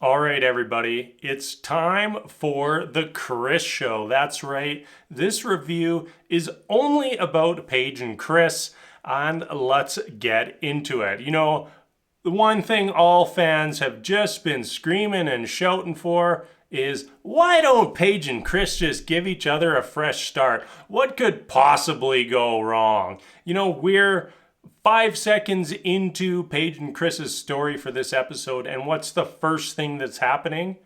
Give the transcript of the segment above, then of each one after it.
All right, everybody, it's time for the Chris Show. That's right. This review is only about Paige and Chris, and let's get into it. The one thing all fans have just been screaming and shouting for is why don't Paige and Chris just give each other a fresh start? What could possibly go wrong? We're 5 seconds into Paige and Chris's story for this episode, and what's the first thing that's happening?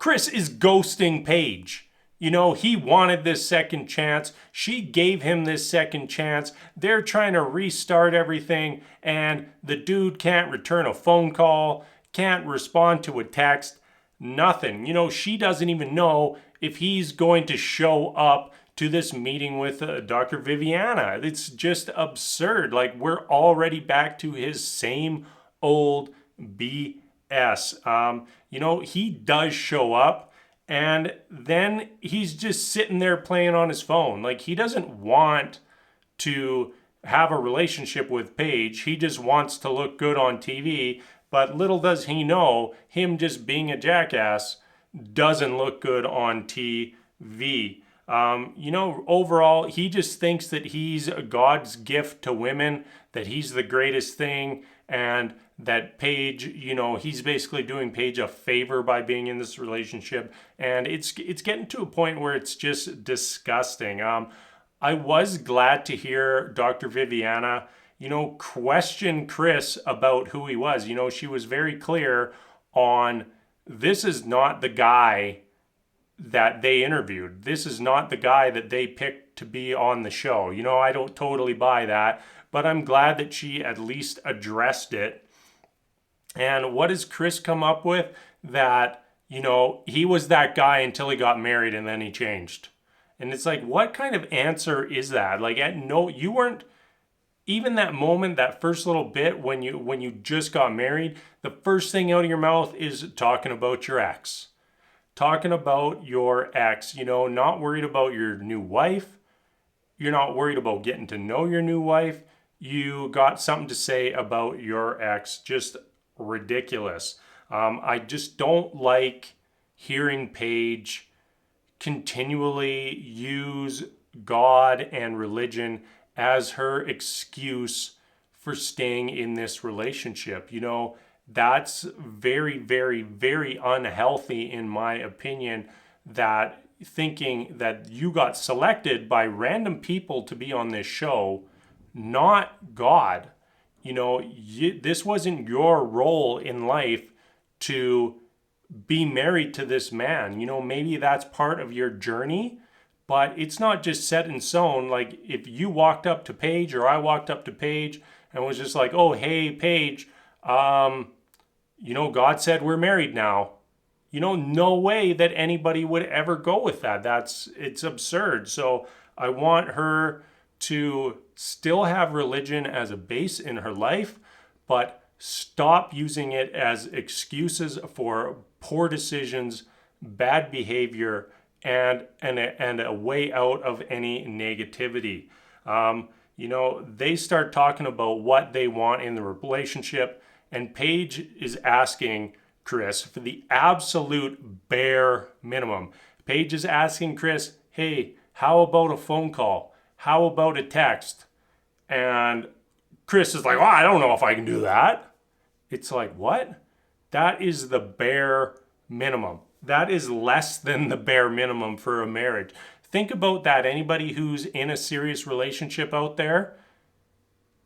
Chris is ghosting Paige. He wanted this second chance. She gave him this second chance. They're trying to restart everything, and the dude can't return a phone call, can't respond to a text, nothing. She doesn't even know if he's going to show up to this meeting with Dr. Viviana. It's just absurd. Like, we're already back to his same old BS. He does show up, and then he's just sitting there playing on his phone. Like, he doesn't want to have a relationship with Paige. He just wants to look good on TV. But little does he know, him just being a jackass doesn't look good on TV. Overall, he just thinks that he's God's gift to women, that he's the greatest thing, and that Paige, he's basically doing Paige a favor by being in this relationship. And it's getting to a point where it's just disgusting. I was glad to hear Dr. Viviana, question Chris about who he was. She was very clear on this is not the guy that they interviewed. This is not the guy that they picked to be on the show. I don't totally buy that, but I'm glad that she at least addressed it. And what does Chris come up with? That, he was that guy until he got married and then he changed. And it's like, what kind of answer is that? Like, you weren't, even that moment, that first little bit when you just got married, the first thing out of your mouth is talking about your ex. Talking about your ex, not worried about your new wife. You're not worried about getting to know your new wife. You got something to say about your ex. Just ridiculous. I just don't like hearing Paige continually use God and religion as her excuse for staying in this relationship. That's very, very, very unhealthy in my opinion, that thinking that you got selected by random people to be on this show, not God. This wasn't your role in life to be married to this man. Maybe that's part of your journey, but it's not just set in stone. Like, if you walked up to Paige or I walked up to Paige and was just like, oh, hey, Paige, God said we're married now. No way that anybody would ever go with that. It's absurd. So I want her to still have religion as a base in her life, but stop using it as excuses for poor decisions, bad behavior, and a way out of any negativity. They start talking about what they want in the relationship, and Paige is asking Chris for the absolute bare minimum. Paige is asking Chris, hey, how about a phone call? How about a text? And Chris is like, well, I don't know if I can do that. It's like, what? That is the bare minimum. That is less than the bare minimum for a marriage. Think about that. Anybody who's in a serious relationship out there,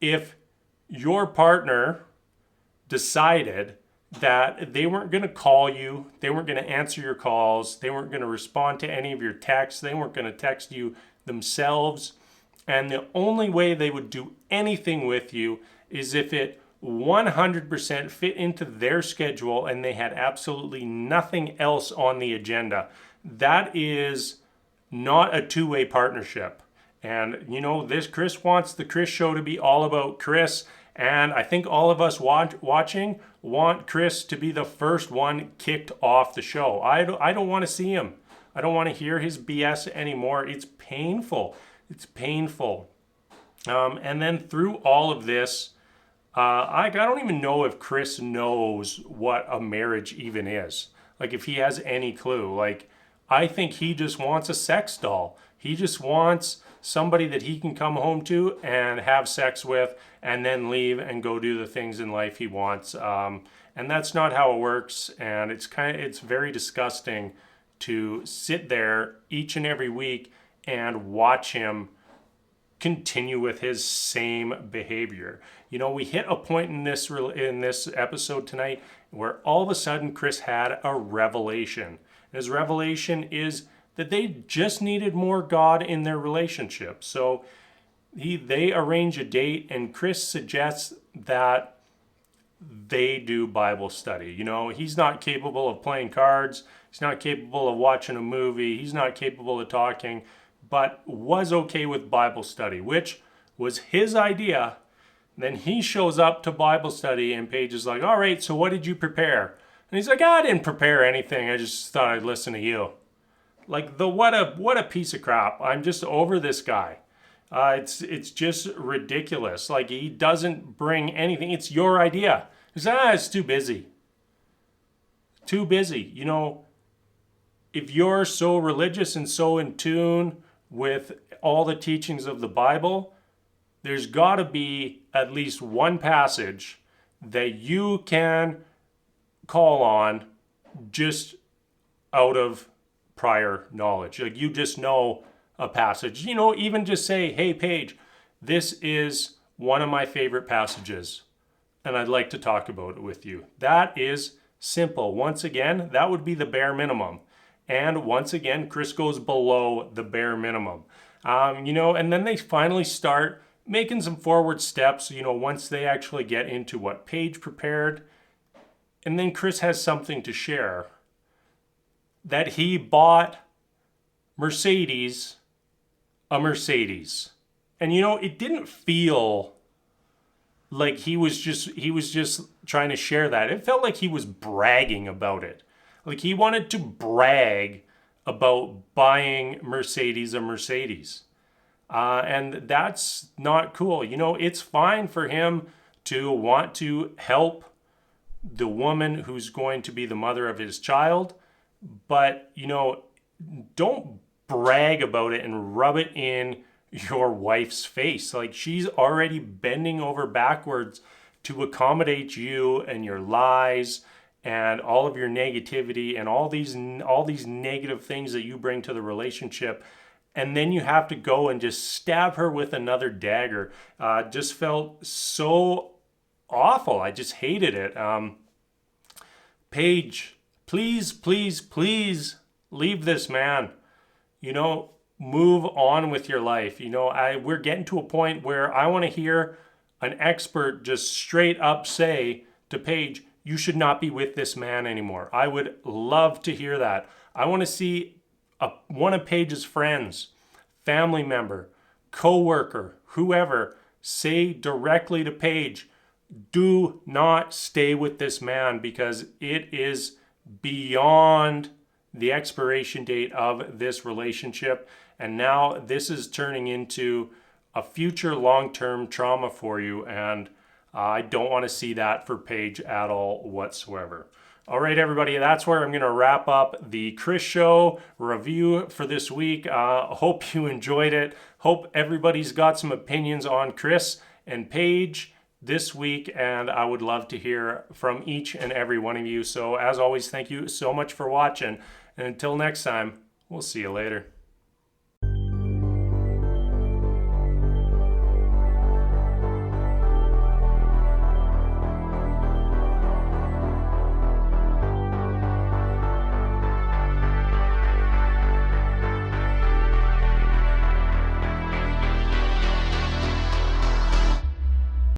if your partner decided that they weren't going to call you, they weren't going to answer your calls, they weren't going to respond to any of your texts, they weren't going to text you themselves, and the only way they would do anything with you is if it 100% fit into their schedule and they had absolutely nothing else on the agenda. That is not a two-way partnership. And this Chris wants the Chris Show to be all about Chris. And I think all of us watching want Chris to be the first one kicked off the show. I don't want to see him. I don't want to hear his BS anymore. It's painful. It's painful. And then through all of this, I don't even know if Chris knows what a marriage even is. Like, if he has any clue. Like, I think he just wants a sex doll. He just wants somebody that he can come home to and have sex with and then leave and go do the things in life he wants. And that's not how it works. And it's very disgusting to sit there each and every week and watch him continue with his same behavior. You know, we hit a point in this episode tonight where all of a sudden Chris had a revelation. His revelation is that they just needed more God in their relationship. So they arrange a date, and Chris suggests that they do Bible study. You know, he's not capable of playing cards. He's not capable of watching a movie. He's not capable of talking, but was okay with Bible study, which was his idea. Then he shows up to Bible study, and Paige is like, all right, so what did you prepare? And he's like, I didn't prepare anything. I just thought I'd listen to you. Like, what a piece of crap. I'm just over this guy. It's just ridiculous. Like, he doesn't bring anything. It's your idea. He's like, it's too busy. Too busy. You know, if you're so religious and so in tune with all the teachings of the Bible, there's got to be at least one passage that you can call on just out of prior knowledge. Like, you just know a passage. You know, even just say, hey, Paige, this is one of my favorite passages, and I'd like to talk about it with you. That is simple. Once again, that would be the bare minimum. And once again, Chris goes below the bare minimum. You know, and then they finally start making some forward steps, you know, once they actually get into what Paige prepared. And then Chris has something to share. That he bought Mercedes a Mercedes. And you know, it didn't feel like he was just trying to share that. It felt like he was bragging about it. Like, he wanted to brag about buying Mercedes a Mercedes. And that's not cool. You know, it's fine for him to want to help the woman who's going to be the mother of his child. But, you know, don't brag about it and rub it in your wife's face. Like, she's already bending over backwards to accommodate you and your lies and all of your negativity and all these negative things that you bring to the relationship. And then you have to go and just stab her with another dagger. Just felt so awful. I just hated it. Paige, please, please, please leave this man. You know, move on with your life. You know, we're getting to a point where I want to hear an expert just straight up say to Paige, you should not be with this man anymore. I would love to hear that. I want to see one of Paige's friends, family member, co-worker, whoever, say directly to Paige, do not stay with this man, because it is beyond the expiration date of this relationship. And now this is turning into a future long-term trauma for you. And I don't want to see that for Paige at all whatsoever. All right, everybody, that's where I'm going to wrap up the Chris Show review for this week. Hope you enjoyed it. Hope everybody's got some opinions on Chris and Paige this week, and I would love to hear from each and every one of you. So as always, thank you so much for watching. And until next time, we'll see you later.